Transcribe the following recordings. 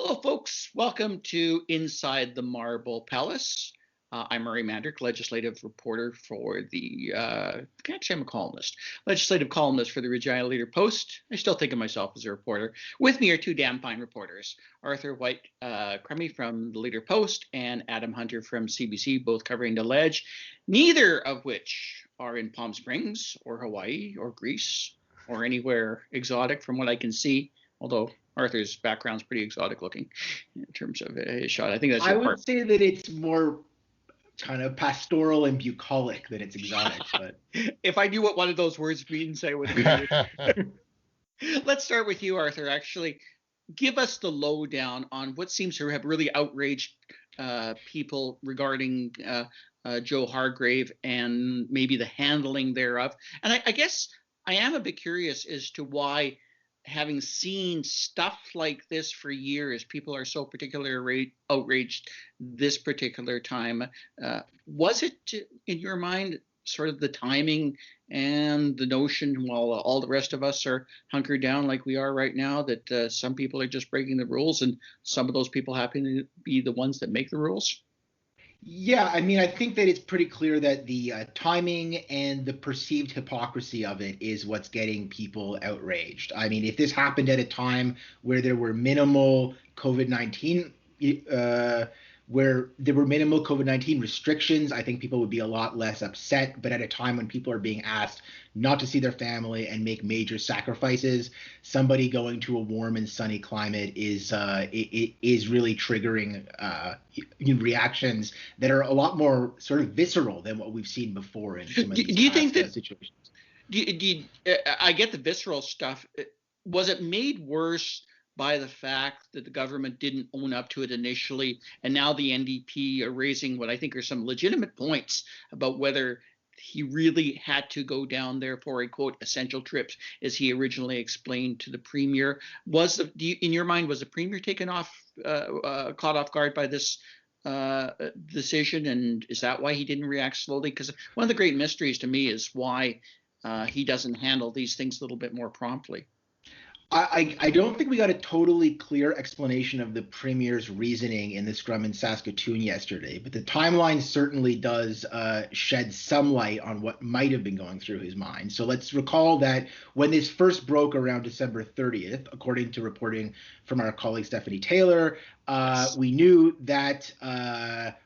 Hello, folks. Welcome to Inside the Marble Palace. I'm Murray Mandrick, legislative reporter for the, actually I'm a columnist, legislative columnist for the Regina Leader-Post. I still think of myself as a reporter. With me are two damn fine reporters, Arthur White-Crummy from the Leader-Post and Adam Hunter from CBC, both covering the Ledge, neither of which are in Palm Springs or Hawaii or Greece or anywhere exotic from what I can see, although Arthur's background's pretty exotic looking in terms of his shot. I think that's your I would say that it's more kind of pastoral and bucolic than it's exotic. But if I knew what one of those words means, I would agree with you. Let's start with you, Arthur. Actually, give us the lowdown on what seems to have really outraged people regarding Joe Hargrave and maybe the handling thereof. And I guess I am a bit curious as to why, having seen stuff like this for years, people are so particularly outraged this particular time. Was it, in your mind, sort of the timing and the notion, while all the rest of us are hunkered down like we are right now, that some people are just breaking the rules and some of those people happen to be the ones that make the rules? yeah, I mean, I think that it's pretty clear that the timing and the perceived hypocrisy of it is what's getting people outraged. I mean, if this happened at a time where there were minimal COVID-19 where there were minimal COVID-19 restrictions, I think people would be a lot less upset. But at a time when people are being asked not to see their family and make major sacrifices, somebody going to a warm and sunny climate is it is really triggering reactions that are a lot more sort of visceral than what we've seen before in some of these Do you think that situations. I get the visceral stuff? Was it made worse by the fact that the government didn't own up to it initially, and now the NDP are raising what I think are some legitimate points about whether he really had to go down there for a quote essential trip, as he originally explained to the premier? In your mind, was the premier taken off, caught off guard by this decision, and is that why he didn't react slowly? Because one of the great mysteries to me is why he doesn't handle these things a little bit more promptly. I don't think we got a totally clear explanation of the premier's reasoning in the scrum in Saskatoon yesterday, but the timeline certainly does shed some light on what might have been going through his mind. So let's recall that when this first broke around December 30th, according to reporting from our colleague Stephanie Taylor, we knew that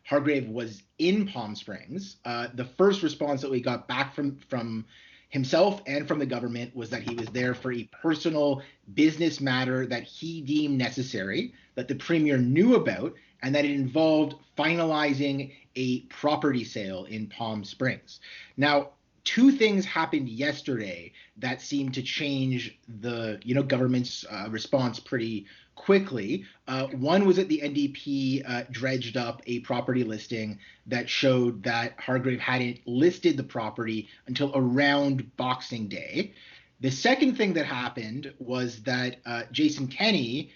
Hargrave was in Palm Springs. The first response that we got back from himself and from the government was that he was there for a personal business matter that he deemed necessary, that the premier knew about, and that it involved finalizing a property sale in Palm Springs. Now, two things happened yesterday that seemed to change the government's response pretty quickly. One was that the NDP dredged up a property listing that showed that Hargrave hadn't listed the property until around Boxing Day. The second thing that happened was that Jason Kenney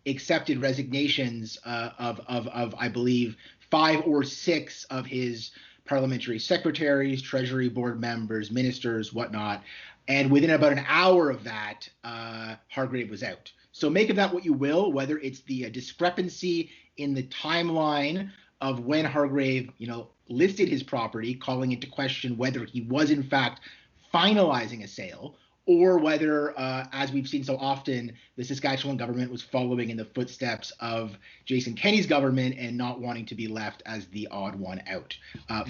accepted resignations of I believe 5 or 6 of his parliamentary secretaries, treasury board members, ministers, whatnot. And within about an hour of that, Hargrave was out. So make of that what you will, whether it's the discrepancy in the timeline of when Hargrave, listed his property, calling into question whether he was in fact finalizing a sale, or whether, as we've seen so often, the Saskatchewan government was following in the footsteps of Jason Kenney's government and not wanting to be left as the odd one out.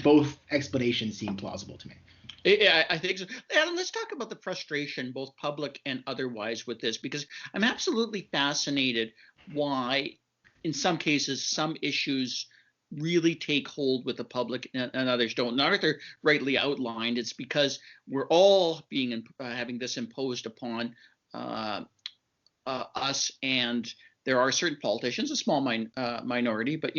Both explanations seem plausible to me. I think so. Adam, let's talk about the frustration, both public and otherwise, with this, because I'm absolutely fascinated why, in some cases, some issues really take hold with the public and others don't. And Arthur rightly outlined, it's because we're all having this imposed upon us, and there are certain politicians, a small minority, but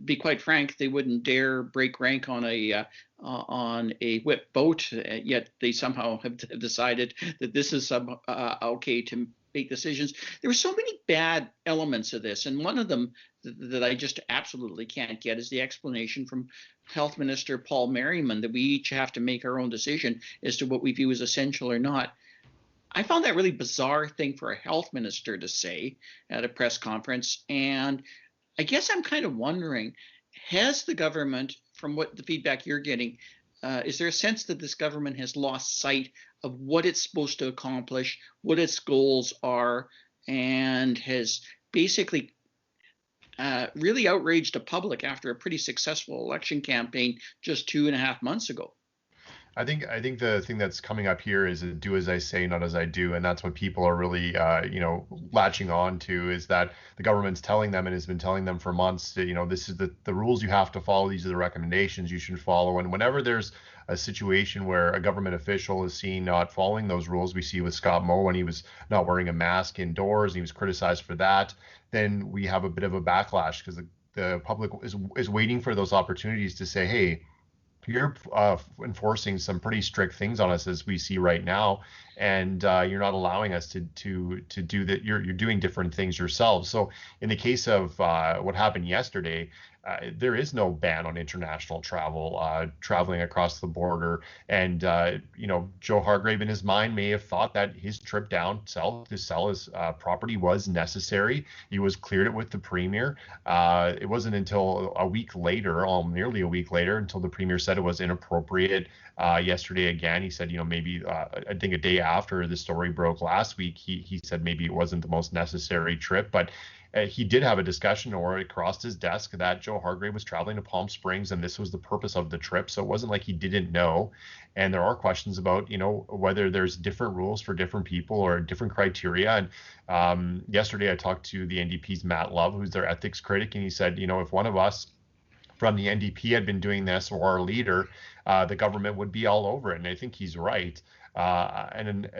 be quite frank, they wouldn't dare break rank on a whip boat, yet they somehow have decided that this is okay to make decisions. There were so many bad elements of this, and one of them that I just absolutely can't get is the explanation from Health Minister Paul Merriman that we each have to make our own decision as to what we view as essential or not. I found that really bizarre thing for a health minister to say at a press conference. And I guess I'm kind of wondering, has the government, from what the feedback you're getting, is there a sense that this government has lost sight of what it's supposed to accomplish, what its goals are, and has basically really outraged the public after a pretty successful election campaign just 2.5 months ago? I think the thing that's coming up here is do as I say, not as I do, and that's what people are really, latching on to, is that the government's telling them and has been telling them for months that, this is the rules you have to follow, these are the recommendations you should follow, and whenever there's a situation where a government official is seen not following those rules, we see with Scott Moe when he was not wearing a mask indoors, and he was criticized for that, then we have a bit of a backlash because the public is waiting for those opportunities to say, hey, you're enforcing some pretty strict things on us as we see right now, and you're not allowing us to do that. You're doing different things yourselves. So in the case of what happened yesterday, there is no ban on international travel, traveling across the border. And Joe Hargrave in his mind may have thought that his trip down south to sell his property was necessary. He was cleared it with the premier. It wasn't until a week later, nearly a week later, until the premier said it was inappropriate. Yesterday again, he said, maybe I think a day after the story broke last week, he said maybe it wasn't the most necessary trip, but he did have a discussion, or it crossed his desk, that Joe Hargrave was traveling to Palm Springs and this was the purpose of the trip. So it wasn't like he didn't know. And there are questions about, whether there's different rules for different people or different criteria. And yesterday I talked to the NDP's Matt Love, who's their ethics critic, and he said, if one of us from the NDP had been doing this, or our leader, the government would be all over it. And I think he's right. And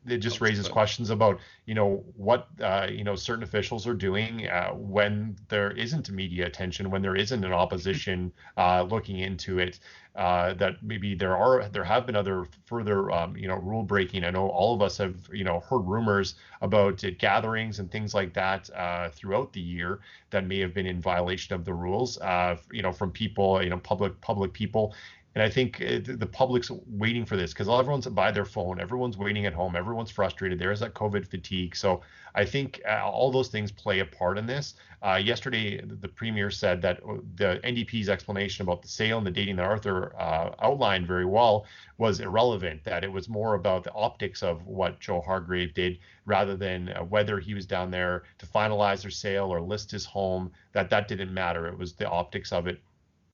it just raises questions about, what, certain officials are doing when there isn't media attention, when there isn't an opposition looking into it, that maybe there have been other further, rule breaking. I know all of us have, heard rumors about gatherings and things like that throughout the year that may have been in violation of the rules, from people, public people. And I think the public's waiting for this because everyone's by their phone, everyone's waiting at home, everyone's frustrated. There's that COVID fatigue. So I think all those things play a part in this. Yesterday, the premier said that the NDP's explanation about the sale and the dating that Arthur outlined very well was irrelevant, that it was more about the optics of what Joe Hargrave did rather than whether he was down there to finalize their sale or list his home, that didn't matter. It was the optics of it.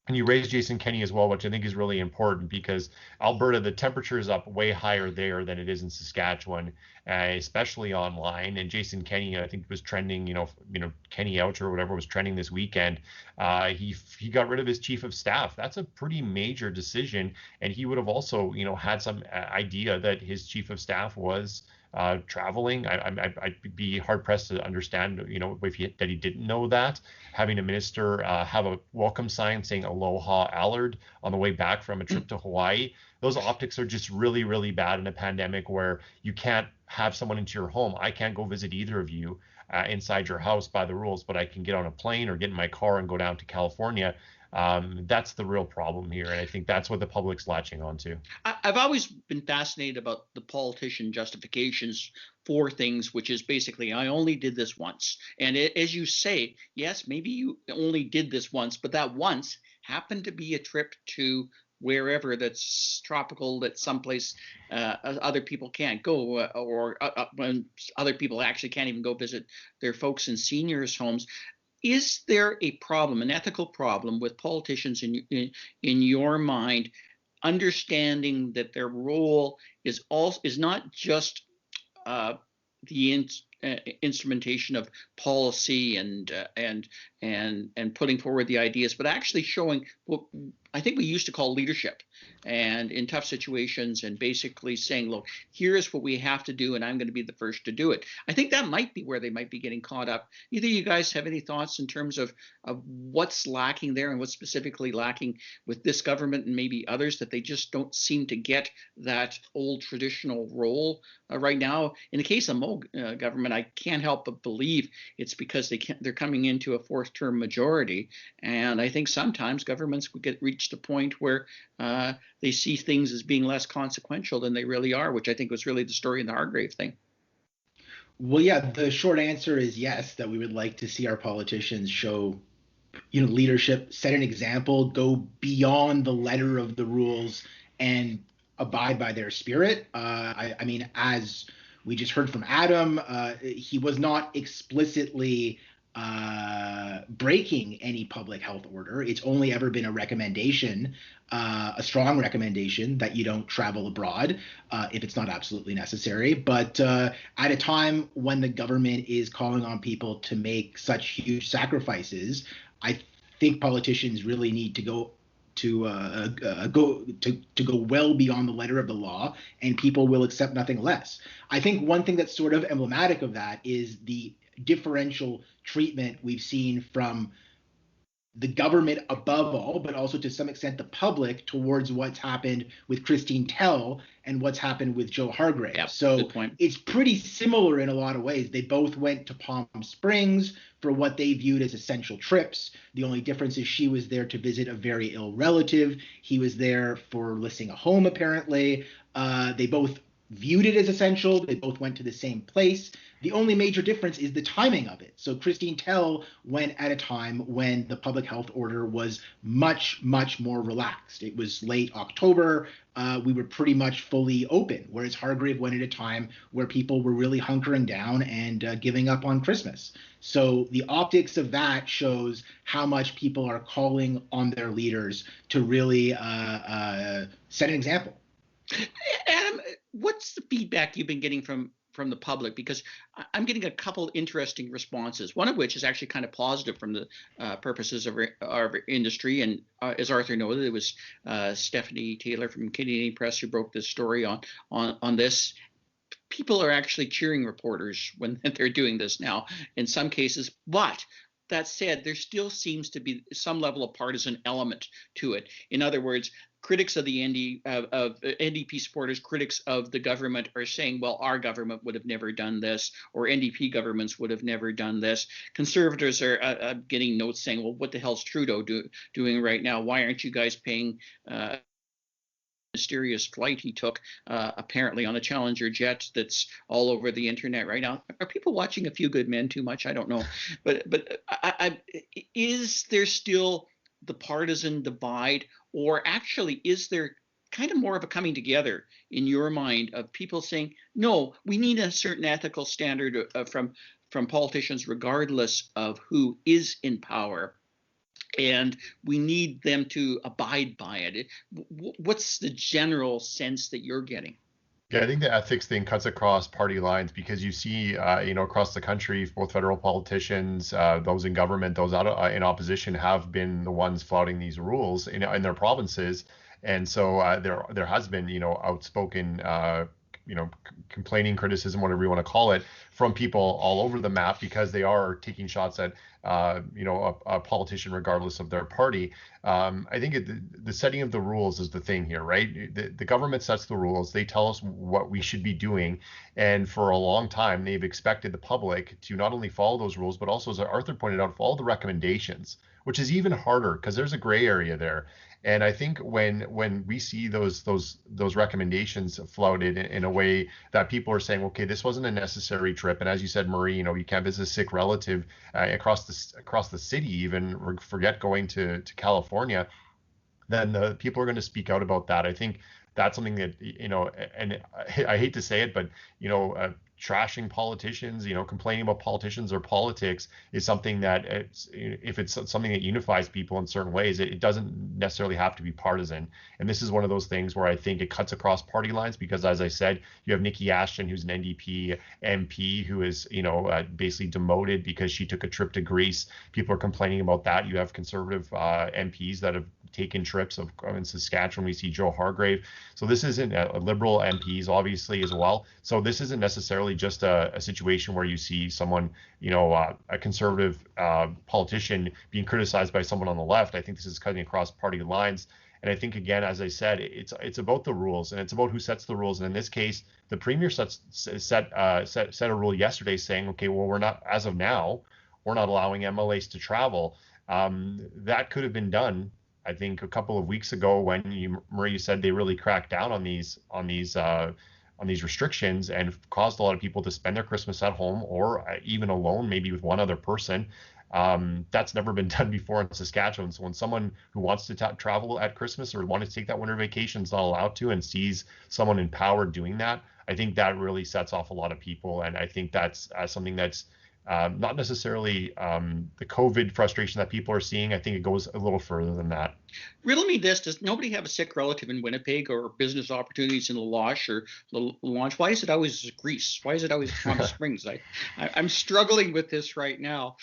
And you raised Jason Kenney as well, which I think is really important because Alberta, the temperature is up way higher there than it is in Saskatchewan, especially online. And Jason Kenney, I think, was trending, Kenney Ouch or whatever was trending this weekend. He got rid of his chief of staff. That's a pretty major decision. And he would have also, had some idea that his chief of staff was traveling. I'd be hard pressed to understand, that he didn't know that. Having a minister have a welcome sign saying "Aloha Allard" on the way back from a trip to Hawaii, those optics are just really, really bad in a pandemic where you can't have someone into your home. I can't go visit either of you inside your house by the rules, but I can get on a plane or get in my car and go down to California. That's the real problem here, and I think that's what the public's latching onto. I've always been fascinated about the politician justifications for things, which is basically, I only did this once. And as you say, yes, maybe you only did this once, but that once happened to be a trip to wherever that's tropical, that someplace other people can't go, or when other people actually can't even go visit their folks in seniors' homes. Is there a problem, an ethical problem, with politicians in your mind, understanding that their role is not just the instrumentation of policy and putting forward the ideas, but actually showing what I think we used to call leadership, and in tough situations, and basically saying, look, here's what we have to do, and I'm going to be the first to do it. I think that might be where they might be getting caught up. Either you guys have any thoughts in terms of what's lacking there, and what's specifically lacking with this government and maybe others, that they just don't seem to get that old traditional role right now? In the case of Moe government, I can't help but believe it's because they're coming into a fourth term majority, and I think sometimes governments would reach reached a point where they see things as being less consequential than they really are, which I think was really the story in the Hargrave thing. Well, yeah, the short answer is yes, that we would like to see our politicians show, leadership, set an example, go beyond the letter of the rules and abide by their spirit. I mean, as we just heard from Adam, he was not explicitly breaking any public health order. It's only ever been a recommendation, a strong recommendation that you don't travel abroad if it's not absolutely necessary. But at a time when the government is calling on people to make such huge sacrifices, I think politicians really need to go go well beyond the letter of the law, and people will accept nothing less. I think one thing that's sort of emblematic of that is the differential treatment we've seen from the government above all, but also to some extent the public towards what's happened with Christine Tell and what's happened with Joe Hargrave. Yeah, so it's pretty similar in a lot of ways. They both went to Palm Springs for what they viewed as essential trips. The only difference is she was there to visit a very ill relative. He was there for listing a home, apparently. They both viewed it as essential. They both went to the same place. The only major difference is the timing of it. So Christine Tell went at a time when the public health order was much, much more relaxed. It was late October. We were pretty much fully open, whereas Hargrave went at a time where people were really hunkering down and giving up on Christmas. So the optics of that shows how much people are calling on their leaders to really set an example. Adam, what's the feedback you've been getting from the public? Because I'm getting a couple interesting responses, one of which is actually kind of positive from the purposes of our industry. And as Arthur noted, it was Stephanie Taylor from Canadian Press who broke this story on this. People are actually cheering reporters when they're doing this now in some cases, but that said, there still seems to be some level of partisan element to it. In other words, critics of the NDP supporters, critics of the government are saying, well, our government would have never done this, or NDP governments would have never done this. Conservatives are getting notes saying, well, what the hell's Trudeau doing right now? Why aren't you guys paying mysterious flight he took apparently on a Challenger jet that's all over the internet right now? Are people watching A Few Good Men too much? I don't know. But is there still the partisan divide, or actually is there kind of more of a coming together in your mind of people saying, no, we need a certain ethical standard from politicians regardless of who is in power, and we need them to abide by it? What's the general sense that you're getting? Yeah, I think the ethics thing cuts across party lines, because you see, across the country, both federal politicians, those in government, those in opposition, have been the ones flouting these rules in their provinces, and so there has been, outspoken, complaining, criticism, whatever you want to call it, from people all over the map, because they are taking shots at a politician regardless of their party. I think the setting of the rules is the thing here, right? The government sets the rules. They tell us what we should be doing. And for a long time, they've expected the public to not only follow those rules, but also, as Arthur pointed out, follow the recommendations, which is even harder because there's a gray area there. And I think when we see those recommendations flouted in a way that people are saying, okay, this wasn't a necessary trip, and as you said, Marie, you can't visit a sick relative across the city, even forget going to California, then the people are going to speak out about that. I think that's something that, and I hate to say it, but trashing politicians, complaining about politicians or politics is something that if it's something that unifies people in certain ways, it doesn't necessarily have to be partisan. And this is one of those things where I think it cuts across party lines, because, as I said, you have Nikki Ashton, who's an NDP MP, who is, basically demoted because she took a trip to Greece. People are complaining about that. You have conservative MPs that have taken trips in Saskatchewan. We see Joe Hargrave. So this isn't liberal MPs, obviously, as well. So this isn't necessarily just a situation where you see someone, a conservative politician being criticized by someone on the left. I think this is cutting across party lines. And I think, again, as I said, it's about the rules, and it's about who sets the rules. And in this case, the premier set a rule yesterday saying, okay, well, we're not, as of now, we're not allowing MLAs to travel. That could have been done I think a couple of weeks ago when Marie said they really cracked down on these restrictions and caused a lot of people to spend their Christmas at home or even alone, maybe with one other person. That's never been done before in Saskatchewan. So when someone who wants to travel at Christmas or wants to take that winter vacation is not allowed to and sees someone in power doing that, I think that really sets off a lot of people. And I think that's something that's not necessarily the COVID frustration that people are seeing. I think it goes a little further than that. Riddle me this: does nobody have a sick relative in Winnipeg or business opportunities in La Loche or Launch? Why is it always Greece? Why is it always Palm Springs? I'm struggling with this right now.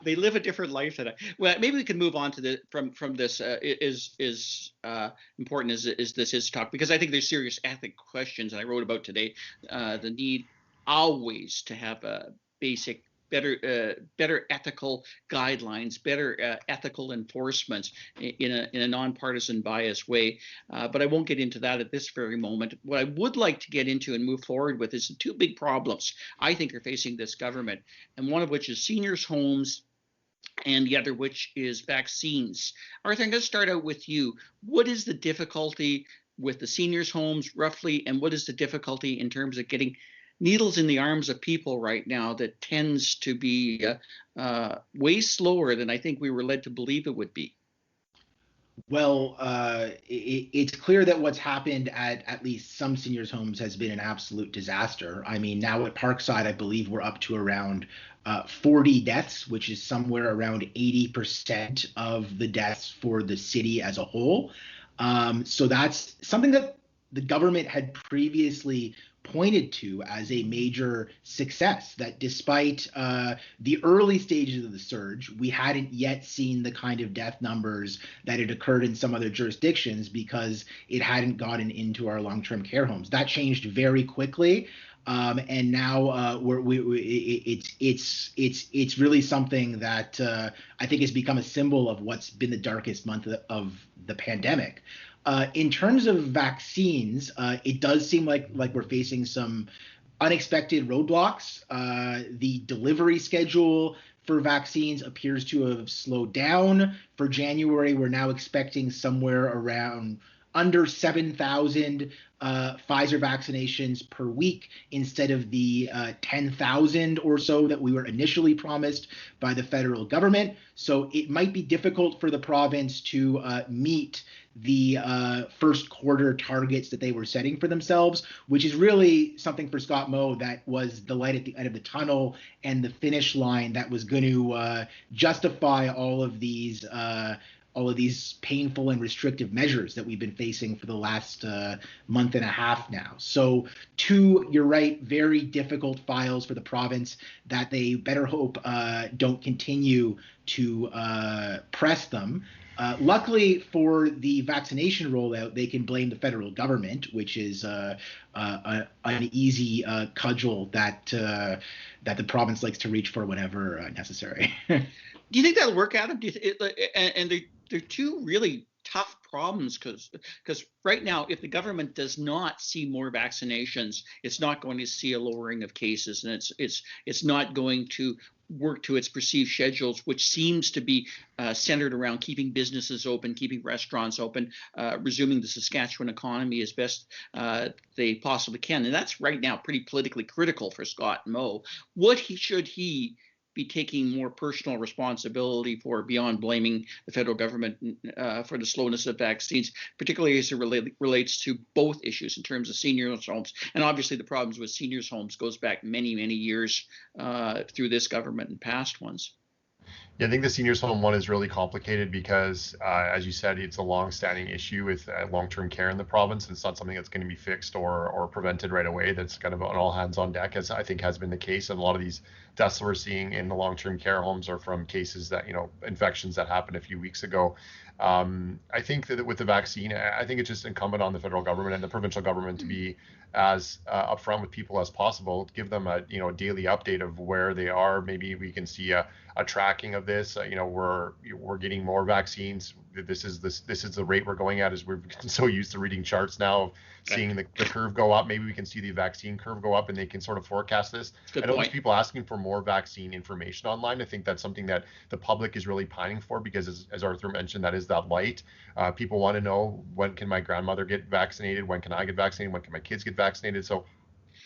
They live a different life than I. Well, maybe we can move on to the from this. Is important as this is talk, because I think there's serious ethical questions, and I wrote about today the need always to have a basic better ethical guidelines, better ethical enforcement in a nonpartisan biased way. But I won't get into that at this very moment. What I would like to get into and move forward with is the two big problems I think are facing this government, and one of which is seniors' homes and the other which is vaccines. Arthur, I'm going to start out with you. What is the difficulty with the seniors' homes roughly, and what is the difficulty in terms of getting needles in the arms of people right now that tends to be way slower than I think we were led to believe it would be? Well, it's clear that what's happened at least some seniors' homes has been an absolute disaster. I mean, now at Parkside, I believe we're up to around 40 deaths, which is somewhere around 80% of the deaths for the city as a whole. So that's something that the government had previously pointed to as a major success, that despite the early stages of the surge, we hadn't yet seen the kind of death numbers that had occurred in some other jurisdictions because it hadn't gotten into our long-term care homes. That changed very quickly. And now it's really something that I think has become a symbol of what's been the darkest month of the pandemic. In terms of vaccines, it does seem like we're facing some unexpected roadblocks. The delivery schedule for vaccines appears to have slowed down. For January, we're now expecting somewhere around under 7,000 Pfizer vaccinations per week instead of the 10,000 or so that we were initially promised by the federal government. So it might be difficult for the province to meet the first quarter targets that they were setting for themselves, which is really something for Scott Moe that was the light at the end of the tunnel and the finish line that was going to justify all of these painful and restrictive measures that we've been facing for the last month and a half now. So you're right, very difficult files for the province that they better hope don't continue to press them. Luckily for the vaccination rollout, they can blame the federal government, which is an easy cudgel that the province likes to reach for whenever necessary. Do you think that'll work, Adam? And they're two really tough problems because right now, if the government does not see more vaccinations, it's not going to see a lowering of cases, and it's not going to work to its perceived schedules, which seems to be centered around keeping businesses open, keeping restaurants open, resuming the Saskatchewan economy as best they possibly can. And that's right now pretty politically critical for Scott Moe. Should he be taking more personal responsibility for beyond blaming the federal government for the slowness of vaccines, particularly as it relates to both issues in terms of seniors' homes? And obviously the problems with seniors' homes goes back many, many years through this government and past ones. Yeah, I think the seniors home one is really complicated because, as you said, it's a long-standing issue with long-term care in the province. It's not something that's going to be fixed or prevented right away. That's kind of an all hands on deck, as I think has been the case. And a lot of these deaths we're seeing in the long-term care homes are from cases that, infections that happened a few weeks ago. I think that with the vaccine, I think it's just incumbent on the federal government and the provincial government to be as upfront with people as possible, give them a daily update of where they are. Maybe we can see a tracking of this. We're getting more vaccines. This is the rate we're going at. As we're so used to reading charts now of seeing the curve go up. Maybe we can see the vaccine curve go up and they can sort of forecast this. I know there's people asking for more vaccine information online. I think that's something that the public is really pining for because, as Arthur mentioned, that is that light. People want to know, when can my grandmother get vaccinated? When can I get vaccinated? When can my kids get vaccinated? So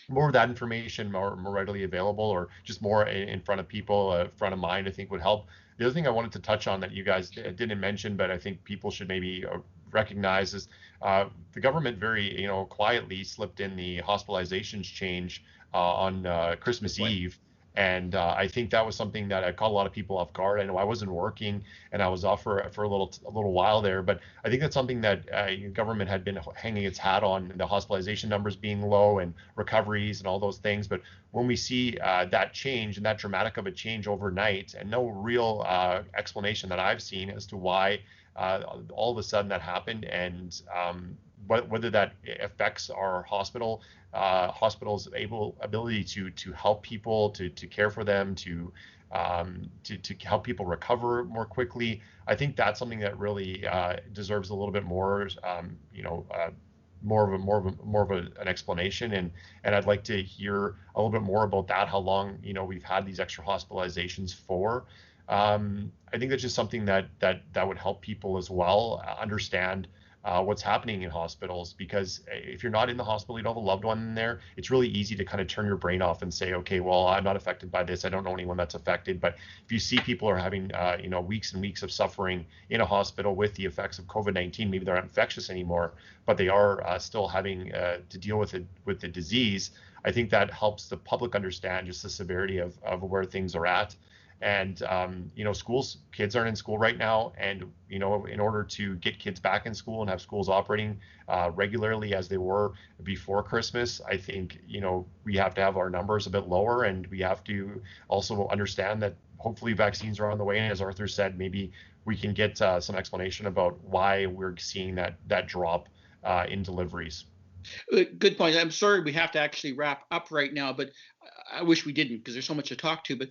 more of that information more readily available, or just more in front of people, front of mind, I think would help. The other thing I wanted to touch on that you guys didn't mention, but I think people should maybe recognize is the government very, quietly slipped in the hospitalizations change on Christmas Eve. And I think that was something that caught a lot of people off guard. I know I wasn't working and I was off for a little while there, but I think that's something that government had been hanging its hat on, the hospitalization numbers being low and recoveries and all those things. But when we see that change and that dramatic of a change overnight, and no real explanation that I've seen as to why all of a sudden that happened, and whether that affects our hospitals' ability to help people, to care for them, to help people recover more quickly. I think that's something that really deserves a little bit more, more of an explanation, and I'd like to hear a little bit more about that. How long we've had these extra hospitalizations for. I think that's just something that would help people as well understand what's happening in hospitals, because if you're not in the hospital, you don't have a loved one in there, it's really easy to kind of turn your brain off and say, okay, well, I'm not affected by this. I don't know anyone that's affected. But if you see people are having, weeks and weeks of suffering in a hospital with the effects of COVID-19, maybe they're not infectious anymore, but they are still having to deal with the disease. I think that helps the public understand just the severity of where things are at. And kids aren't in school right now, and in order to get kids back in school and have schools operating regularly as they were before Christmas, I think we have to have our numbers a bit lower, and we have to also understand that hopefully vaccines are on the way. And as Arthur said, maybe we can get some explanation about why we're seeing that drop in deliveries. Good point. I'm sorry we have to actually wrap up right now, but I wish we didn't, because there's so much to talk about.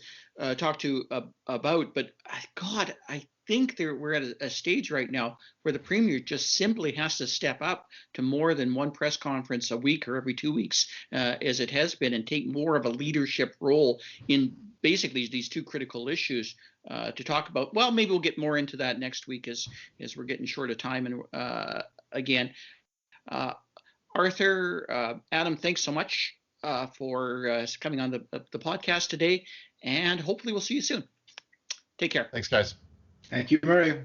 But God, I think we're at a stage right now where the premier just simply has to step up to more than one press conference a week or every 2 weeks, as it has been, and take more of a leadership role in basically these two critical issues to talk about. Well, maybe we'll get more into that next week as we're getting short of time. And again, Arthur, Adam, thanks so much for coming on the podcast today, and hopefully we'll see you soon. Take care. Thanks, guys. Thank you, Murray.